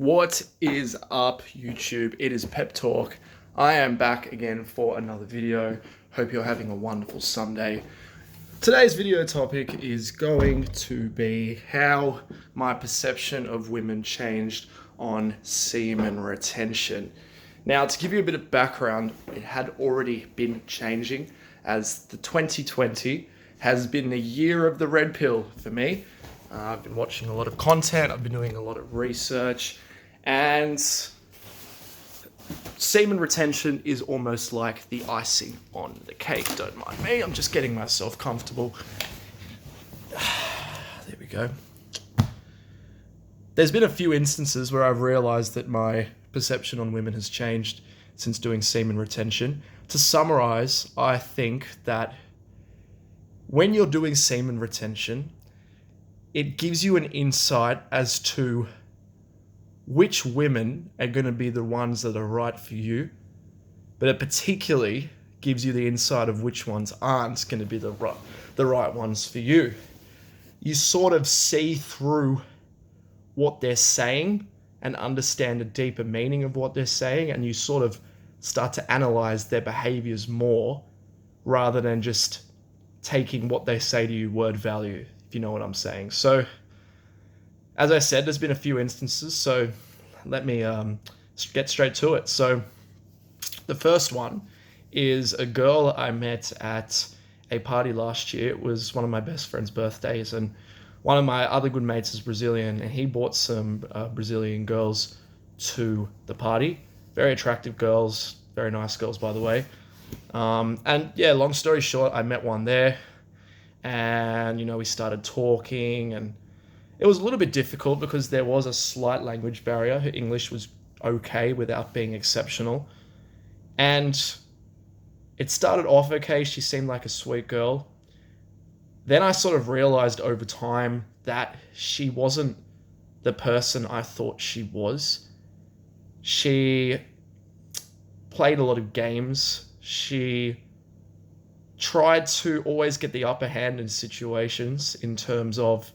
What is up, YouTube? It is Pep Talk. I am back again for another video. Hope you're having a wonderful Sunday. Today's video topic is going to be how my perception of women changed on semen retention. Now, to give you a bit of background, it had already been changing, as the 2020 has been the year of the red pill for me. I've been watching a lot of content, I've been doing a lot of research, and semen retention is almost like the icing on the cake. Don't mind me, I'm just getting myself comfortable. There we go. There's been a few instances where I've realized that my perception on women has changed since doing semen retention. To summarize, I think that when you're doing semen retention, it gives you an insight as to which women are going to be the ones that are right for you, but it particularly gives you the insight of which ones aren't going to be the right ones for you. You sort of see through what they're saying and understand the deeper meaning of what they're saying, and you sort of start to analyze their behaviors more rather than just taking what they say to you word value, if you know what I'm saying. So, as I said, there's been a few instances, so let me get straight to it. So, the first one is a girl I met at a party last year. It was one of my best friend's birthdays, and one of my other good mates is Brazilian, and he brought some Brazilian girls to the party. Very attractive girls, very nice girls, by the way. And yeah, long story short, I met one there, and we started talking, and it was a little bit difficult because there was a slight language barrier. Her English was okay without being exceptional, and it started off okay. She seemed like a sweet girl. Then I sort of realized over time that she wasn't the person I thought she was. She played a lot of games. She tried to always get the upper hand in situations, in terms of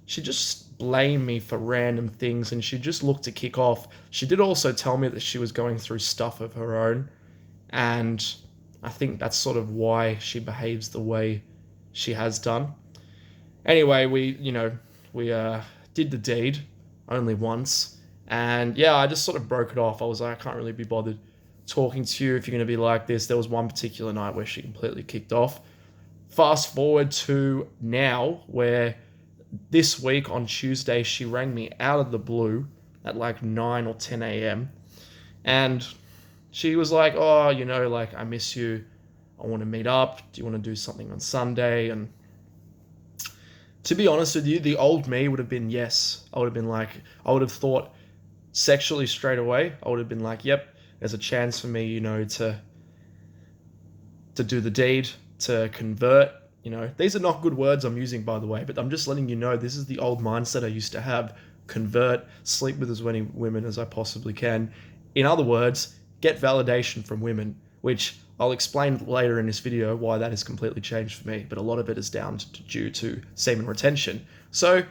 she just blamed me for random things, and she just looked to kick off. She did also tell me that she was going through stuff of her own, and I think that's sort of why she behaves the way she has done. Anyway, we did the deed only once, and yeah, I just sort of broke it off. I was like, I can't really be bothered talking to you if you're going to be like this. There was one particular night where she completely kicked off. Fast forward to now, where this week on Tuesday, she rang me out of the blue at like 9 or 10 a.m. And she was like, oh, I miss you. I want to meet up. Do you want to do something on Sunday? And to be honest with you, the old me would have been yes. I would have thought sexually straight away. I would have been like, yep, there's a chance for me, to do the deed, to convert. These are not good words I'm using, by the way, but I'm just letting you know this is the old mindset I used to have. Convert, sleep with as many women as I possibly can. In other words, get validation from women, which I'll explain later in this video why that has completely changed for me, but a lot of it is due to semen retention. So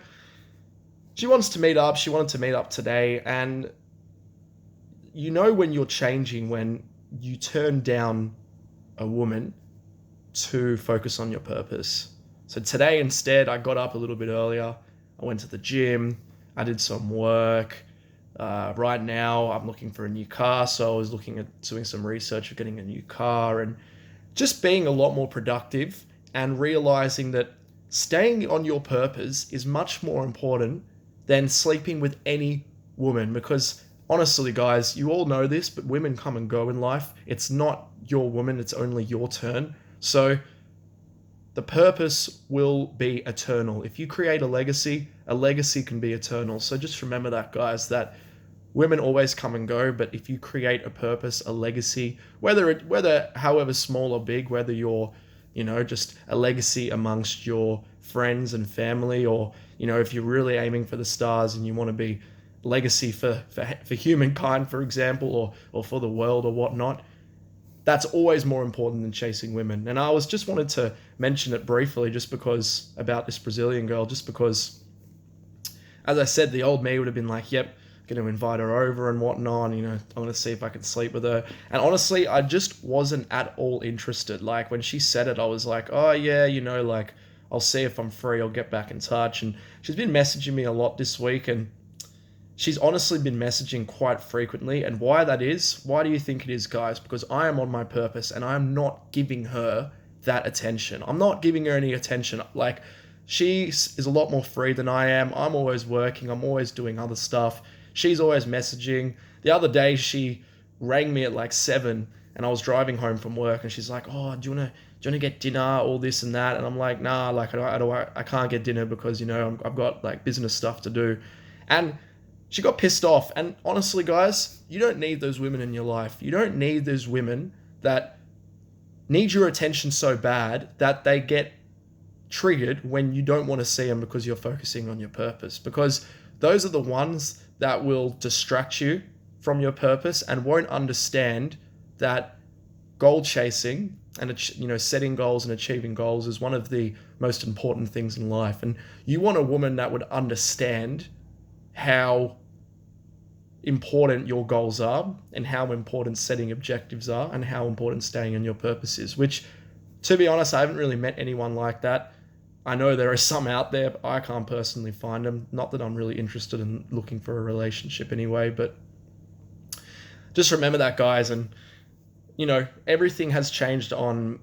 she wants to meet up. She wanted to meet up today, and when you're changing when you turn down a woman to focus on your purpose. So today, instead, I got up a little bit earlier. I went to the gym. I did some work. Right now, I'm looking for a new car, so I was looking at doing some research of getting a new car and just being a lot more productive, and realizing that staying on your purpose is much more important than sleeping with any woman. Because honestly, guys, you all know this, but women come and go in life. It's not your woman, it's only your turn. So the purpose will be eternal. If you create a legacy can be eternal. So just remember that, guys, that women always come and go, but if you create a purpose, a legacy, whether however small or big, whether you're, just a legacy amongst your friends and family, or, if you're really aiming for the stars and you want to be legacy for humankind, for example, or for the world or whatnot, that's always more important than chasing women. And I just wanted to mention it briefly, just because, about this Brazilian girl, just because, as I said, the old me would have been like, yep, going to invite her over and whatnot. You know, I'm going to see if I can sleep with her. And honestly, I just wasn't at all interested. Like, when she said it, I was like, oh, yeah, you know, like, I'll see if I'm free. I'll get back in touch. And she's been messaging me a lot this week, and she's honestly been messaging quite frequently. And why that is, why do you think it is, guys? Because I am on my purpose, and I am not giving her that attention. I'm not giving her any attention. Like, she is a lot more free than I am. I'm always working. I'm always doing other stuff. She's always messaging. The other day, she rang me at like 7, and I was driving home from work, and she's like, oh, do you want to get dinner, all this and that? And I'm like, nah, like, I can't get dinner because, you know, I've got like business stuff to do. And she got pissed off. And honestly, guys, you don't need those women in your life. You don't need those women that need your attention so bad that they get triggered when you don't want to see them because you're focusing on your purpose. Because those are the ones that will distract you from your purpose and won't understand that goal chasing and, you know, setting goals and achieving goals is one of the most important things in life. And you want a woman that would understand how important your goals are and how important setting objectives are and how important staying in your purpose is, which, to be honest, I haven't really met anyone like that. I know there are some out there, but I can't personally find them. Not that I'm really interested in looking for a relationship anyway, but just remember that, guys. And, you know, everything has changed on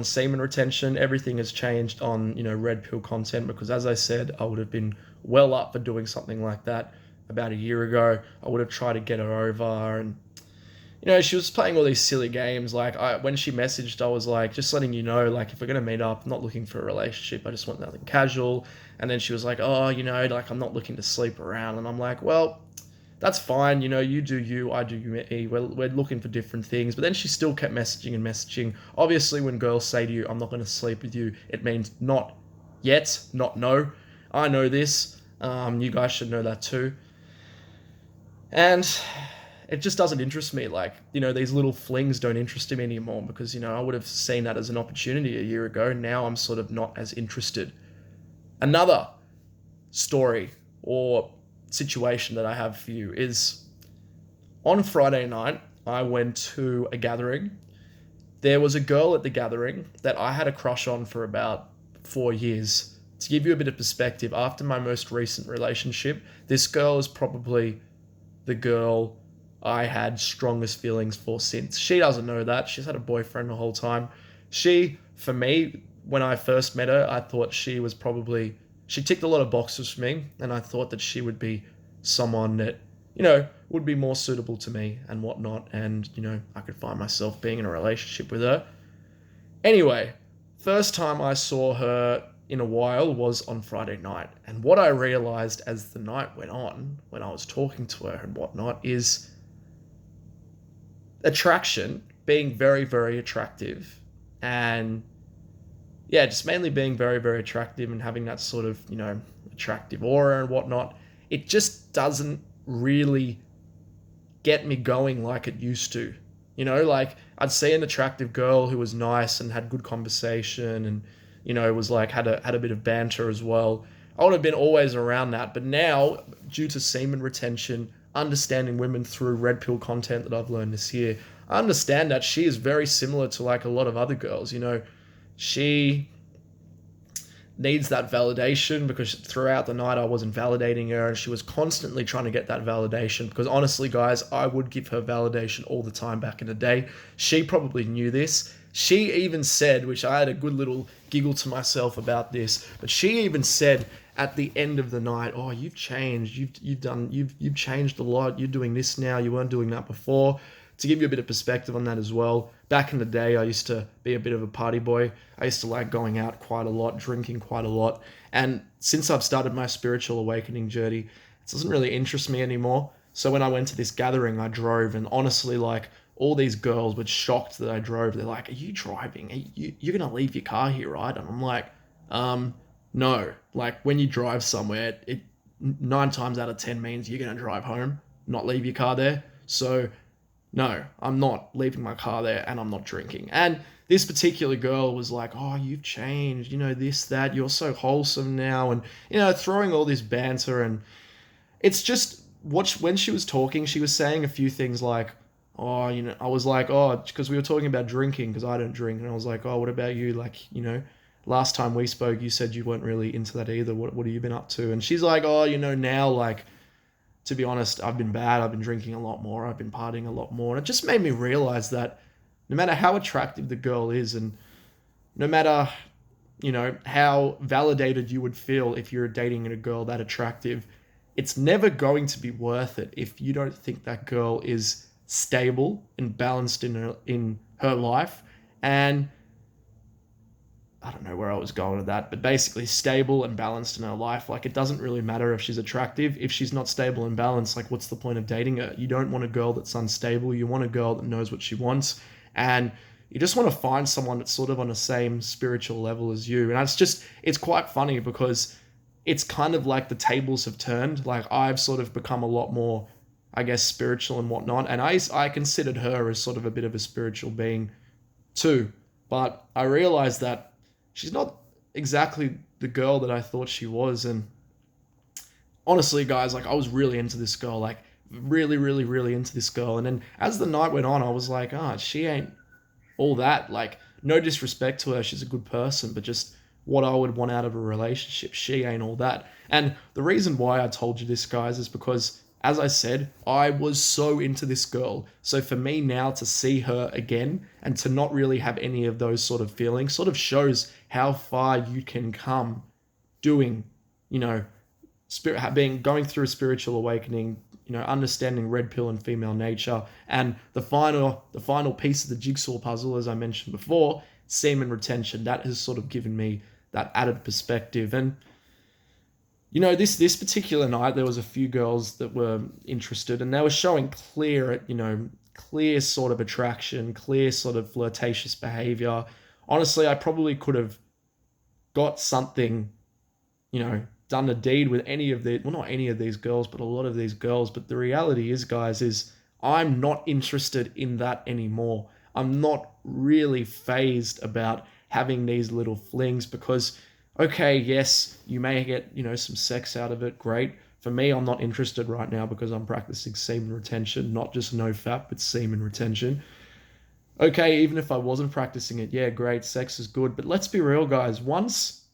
semen retention. Everything has changed on, you know, red pill content, because as I said, I would have been well up for doing something like that about a year ago. I would have tried to get her over, and, you know, she was playing all these silly games. Like, when she messaged, I was like, just letting you know, like, if we're going to meet up, I'm not looking for a relationship. I just want nothing casual. And then she was like, oh, you know, like, I'm not looking to sleep around. And I'm like, well, that's fine. You know, you do you, I do me. We're looking for different things. But then she still kept messaging and messaging. Obviously, when girls say to you, I'm not going to sleep with you, it means not yet, not no. I know this. You guys should know that too. And it just doesn't interest me. Like, you know, these little flings don't interest me anymore, because, you know, I would have seen that as an opportunity a year ago. Now I'm sort of not as interested. Another story or situation that I have for you is, on Friday night, I went to a gathering. There was a girl at the gathering that I had a crush on for about 4 years. To give you a bit of perspective, after my most recent relationship, this girl is probably the girl I had strongest feelings for since. She doesn't know that. She's had a boyfriend the whole time. She, for me, when I first met her, I thought she ticked a lot of boxes for me, and I thought that she would be someone that, you know, would be more suitable to me and whatnot, and, you know, I could find myself being in a relationship with her. Anyway, first time I saw her in a while was on Friday night. And what I realized as the night went on, when I was talking to her and whatnot, is attraction, being very, very attractive, and yeah, just mainly being very, very attractive and having that sort of, you know, attractive aura and whatnot, it just doesn't really get me going like it used to. You know, like, I'd see an attractive girl who was nice and had good conversation and, you know, was like, had a bit of banter as well. I would have been always around that. But now, due to semen retention, understanding women through red pill content that I've learned this year, I understand that she is very similar to like a lot of other girls. You know, she needs that validation, because throughout the night I wasn't validating her, and she was constantly trying to get that validation, because honestly, guys, I would give her validation all the time back in the day. She probably knew this. She even said, which I had a good little giggle to myself about this, but she even said at the end of the night, oh, you've changed, you've changed a lot, you're doing this now, you weren't doing that before. To give you a bit of perspective on that as well, back in the day, I used to be a bit of a party boy. I used to like going out quite a lot, drinking quite a lot. And since I've started my spiritual awakening journey, it doesn't really interest me anymore. So when I went to this gathering, I drove, and honestly, like, all these girls were shocked that I drove. They're like, are you driving? You're going to leave your car here, right? And I'm like, no. Like, when you drive somewhere, it 9 times out of 10 means you're going to drive home, not leave your car there. So no, I'm not leaving my car there, and I'm not drinking. And this particular girl was like, oh, you've changed, you know, this, that, you're so wholesome now. And, you know, throwing all this banter, and it's just when she was talking, she was saying a few things like, oh, I was like, oh, because we were talking about drinking, because I don't drink, and I was like, oh, what about you? Like, last time we spoke, you said you weren't really into that either. What have you been up to? And she's like, oh, now, like, to be honest, I've been bad. I've been drinking a lot more. I've been partying a lot more. And it just made me realize that no matter how attractive the girl is, and no matter, how validated you would feel if you're dating a girl that attractive, it's never going to be worth it if you don't think that girl is stable and balanced in her life. And I don't know where I was going with that, but basically stable and balanced in her life. Like, it doesn't really matter if she's attractive. If she's not stable and balanced, like, what's the point of dating her? You don't want a girl that's unstable. You want a girl that knows what she wants. And you just want to find someone that's sort of on the same spiritual level as you. And it's quite funny because it's kind of like the tables have turned. Like, I've sort of become a lot more, I guess, spiritual and whatnot. And I considered her as sort of a bit of a spiritual being too. But I realized that she's not exactly the girl that I thought she was. And honestly, guys, like, I was really into this girl, like, really, really, really into this girl. And then as the night went on, I was like, she ain't all that. Like, no disrespect to her, she's a good person, but just what I would want out of a relationship, she ain't all that. And the reason why I told you this, guys, is because, as I said, I was so into this girl. So for me now to see her again and to not really have any of those sort of feelings sort of shows how far you can come doing, going through a spiritual awakening, understanding red pill and female nature. And the final piece of the jigsaw puzzle, as I mentioned before, semen retention, that has sort of given me that added perspective. And this particular night, there was a few girls that were interested, and they were showing clear sort of attraction, clear sort of flirtatious behavior. Honestly, I probably could have got something, done a deed with any of the, well, not any of these girls, but a lot of these girls. But the reality is, guys, is I'm not interested in that anymore. I'm not really phased about having these little flings because, okay, yes, you may get, some sex out of it. Great. For me, I'm not interested right now because I'm practicing semen retention, not just no fap, but semen retention. Okay, even if I wasn't practicing it, yeah, great, sex is good. But let's be real, guys. Once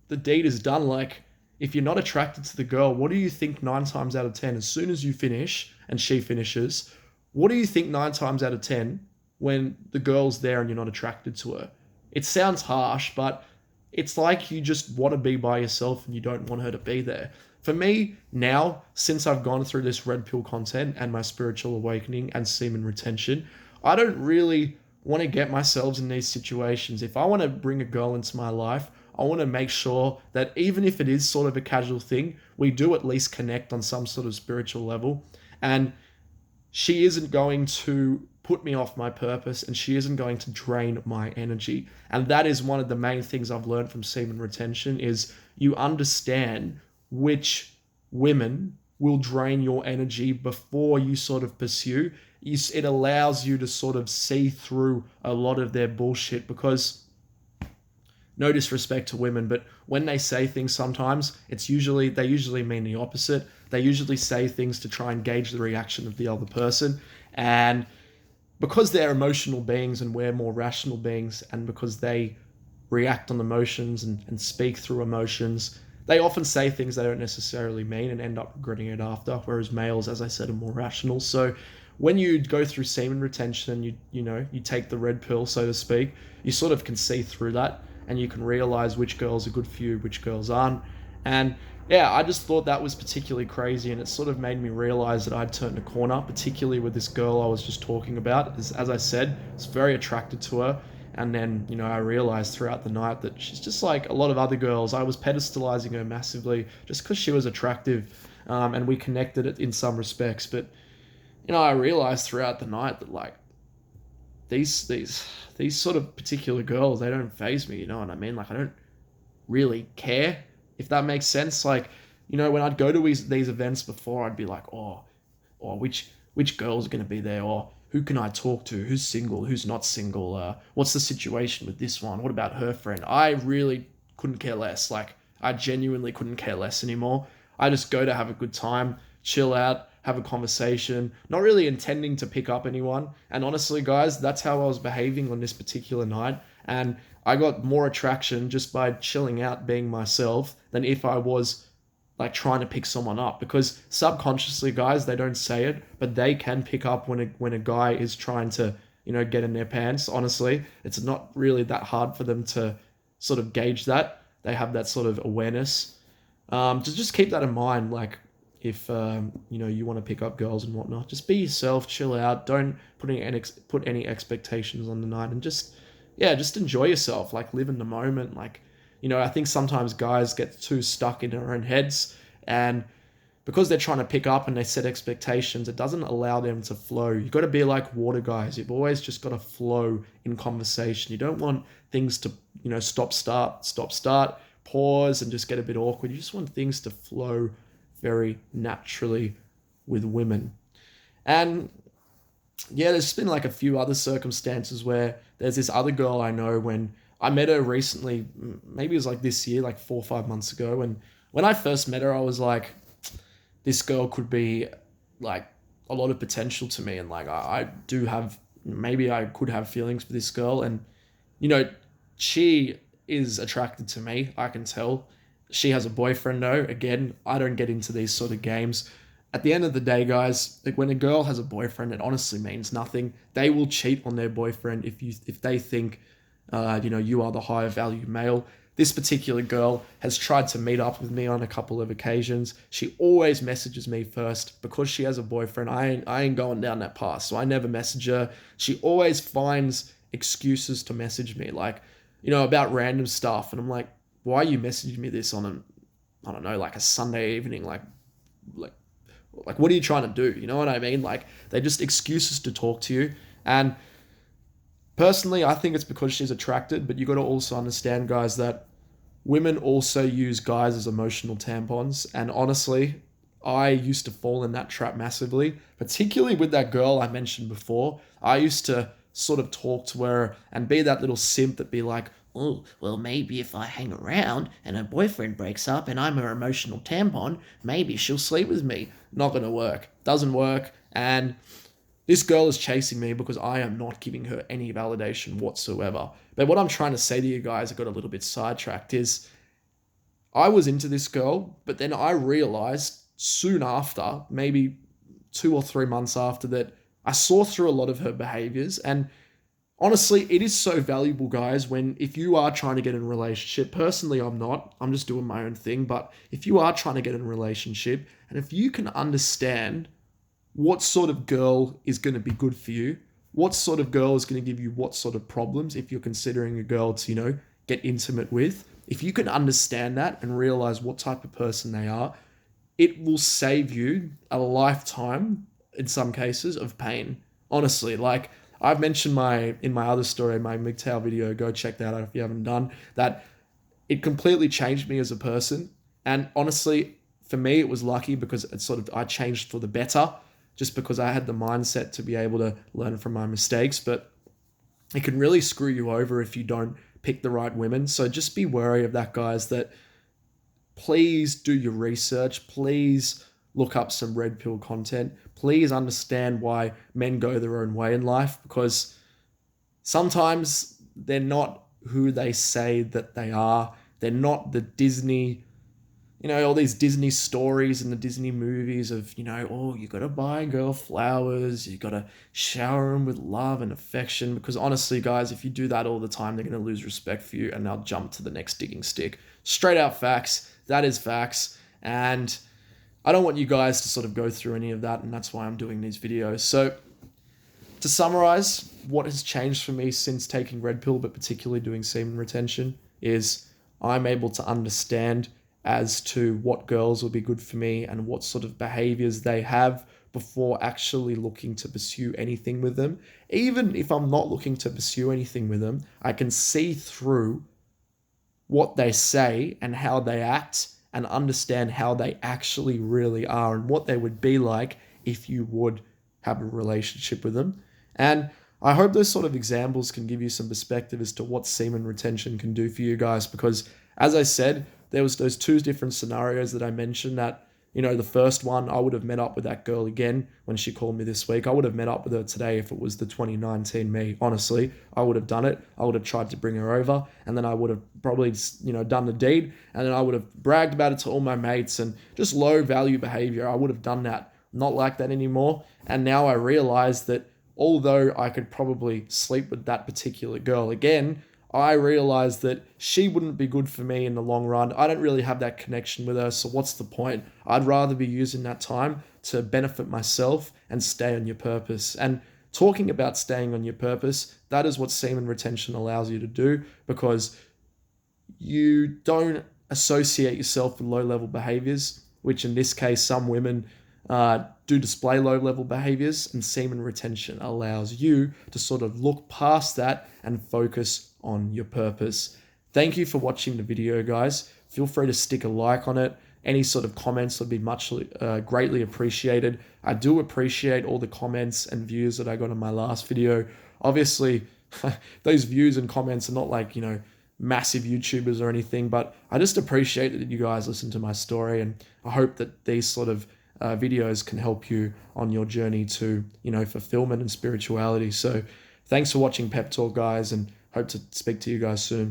the deed is done, like, if you're not attracted to the girl, what do you think 9 times out of 10, as soon as you finish and she finishes, what do you think 9 times out of 10 when the girl's there and you're not attracted to her? It sounds harsh, but it's like you just want to be by yourself and you don't want her to be there. For me, now, since I've gone through this red pill content and my spiritual awakening and semen retention, I don't really want to get myself in these situations. If I want to bring a girl into my life, I want to make sure that even if it is sort of a casual thing, we do at least connect on some sort of spiritual level. And she isn't going to put me off my purpose, and she isn't going to drain my energy. And that is one of the main things I've learned from semen retention is you understand which women will drain your energy before you sort of pursue. It allows you to sort of see through a lot of their bullshit because, no disrespect to women, but when they say things sometimes, they usually mean the opposite. They usually say things to try and gauge the reaction of the other person. And because they're emotional beings and we're more rational beings, and because they react on emotions and speak through emotions, they often say things they don't necessarily mean and end up regretting it after, whereas males, as I said, are more rational. So when you go through semen retention, you take the red pill, so to speak, you sort of can see through that and you can realize which girls are good for you, which girls aren't. And yeah, I just thought that was particularly crazy, and it sort of made me realize that I'd turned a corner, particularly with this girl I was just talking about. As I said, I was very attracted to her. And then, I realized throughout the night that she's just like a lot of other girls. I was pedestalizing her massively just because she was attractive, and we connected it in some respects. But, I realized throughout the night that, like, these sort of particular girls, they don't faze me, you know what I mean? Like, I don't really care, if that makes sense. Like, when I'd go to these events before, I'd be like, which girls are going to be there? Or who can I talk to? Who's single? Who's not single? What's the situation with this one? What about her friend? I really couldn't care less. Like, I genuinely couldn't care less anymore. I just go to have a good time, chill out, have a conversation, not really intending to pick up anyone. And honestly, guys, that's how I was behaving on this particular night. And I got more attraction just by chilling out, being myself, than if I was like trying to pick someone up. Because subconsciously, guys, they don't say it, but they can pick up when a guy is trying to, get in their pants. Honestly, it's not really that hard for them to sort of gauge that. They have that sort of awareness. Just keep that in mind. Like, if you want to pick up girls and whatnot, just be yourself, chill out. Don't put any expectations on the night, and just enjoy yourself. Like, live in the moment. Like, I think sometimes guys get too stuck in their own heads, and because they're trying to pick up and they set expectations, it doesn't allow them to flow. You've got to be like water, guys. You've always just got to flow in conversation. You don't want things to, stop, start, pause, and just get a bit awkward. You just want things to flow very naturally with women. And yeah, there's been like a few other circumstances where there's this other girl I know. When I met her recently, maybe it was like this year, like 4 or 5 months ago. And when I first met her, I was like, this girl could be like a lot of potential to me. And like, I do have, maybe I could have feelings for this girl. And, she is attracted to me. I can tell. She has a boyfriend though. Again, I don't get into these sort of games. At the end of the day, guys, like, when a girl has a boyfriend, it honestly means nothing. They will cheat on their boyfriend if they think, you are the higher value male. This particular girl has tried to meet up with me on a couple of occasions. She always messages me first. Because she has a boyfriend, I ain't going down that path, so I never message her. She always finds excuses to message me, like, about random stuff. And I'm like, why are you messaging me this on like a Sunday evening? Like, what are you trying to do? You know what I mean? Like, they're just excuses to talk to you. And personally, I think it's because she's attracted, but you got to also understand, guys, that women also use guys as emotional tampons. And honestly, I used to fall in that trap massively, particularly with that girl I mentioned before. I used to sort of talk to her and be that little simp that be like, oh, well, maybe if I hang around and her boyfriend breaks up and I'm her emotional tampon, maybe she'll sleep with me. Not going to work. Doesn't work. And this girl is chasing me because I am not giving her any validation whatsoever. But what I'm trying to say to you guys, I got a little bit sidetracked, is I was into this girl, but then I realized soon after, maybe 2 or 3 months after that, I saw through a lot of her behaviors. And honestly, it is so valuable, guys, if you are trying to get in a relationship. Personally, I'm not. I'm just doing my own thing. But if you are trying to get in a relationship, and if you can understand what sort of girl is going to be good for you, what sort of girl is going to give you what sort of problems, if you're considering a girl to, get intimate with, if you can understand that and realize what type of person they are, it will save you a lifetime, in some cases, of pain. Honestly, like I've mentioned in my other story, my MGTOW video, go check that out if you haven't done, that it completely changed me as a person. And honestly, for me, it was lucky because I changed for the better, just because I had the mindset to be able to learn from my mistakes. But it can really screw you over if you don't pick the right women. So just be wary of that, guys, that please do your research. Please look up some red pill content. Please understand why men go their own way in life, because sometimes they're not who they say that they are. They're not the Disney, all these Disney stories and the Disney movies of, oh, you got to buy a girl flowers, you got to shower them with love and affection. Because honestly, guys, if you do that all the time, they're going to lose respect for you and they'll jump to the next digging stick. Straight out facts. That is facts. And I don't want you guys to sort of go through any of that, and that's why I'm doing these videos. So to summarize, what has changed for me since taking red pill, but particularly doing semen retention, is I'm able to understand as to what girls will be good for me and what sort of behaviors they have before actually looking to pursue anything with them. Even if I'm not looking to pursue anything with them, I can see through what they say and how they act and understand how they actually really are and what they would be like if you would have a relationship with them. And I hope those sort of examples can give you some perspective as to what semen retention can do for you guys, because as I said, there was those 2 different scenarios that I mentioned that the first one, I would have met up with that girl again when she called me this week. I would have met up with her today if it was the 2019 me. Honestly, I would have done it. I would have tried to bring her over, and then I would have probably, done the deed, and then I would have bragged about it to all my mates, and just low value behavior. I would have done that. Not like that anymore. And now I realize that although I could probably sleep with that particular girl again, I realized that she wouldn't be good for me in the long run. I don't really have that connection with her, so what's the point? I'd rather be using that time to benefit myself and stay on your purpose. And talking about staying on your purpose, that is what semen retention allows you to do, because you don't associate yourself with low-level behaviors, which in this case, some women do display low-level behaviors, and semen retention allows you to sort of look past that and focus on your purpose. Thank you for watching the video, guys. Feel free to stick a like on it. Any sort of comments would be much greatly appreciated. I do appreciate all the comments and views that I got on my last video. Obviously, those views and comments are not like, massive YouTubers or anything, but I just appreciate that you guys listen to my story, and I hope that these sort of videos can help you on your journey to, fulfillment and spirituality. So thanks for watching Pep Talk, guys, and hope to speak to you guys soon.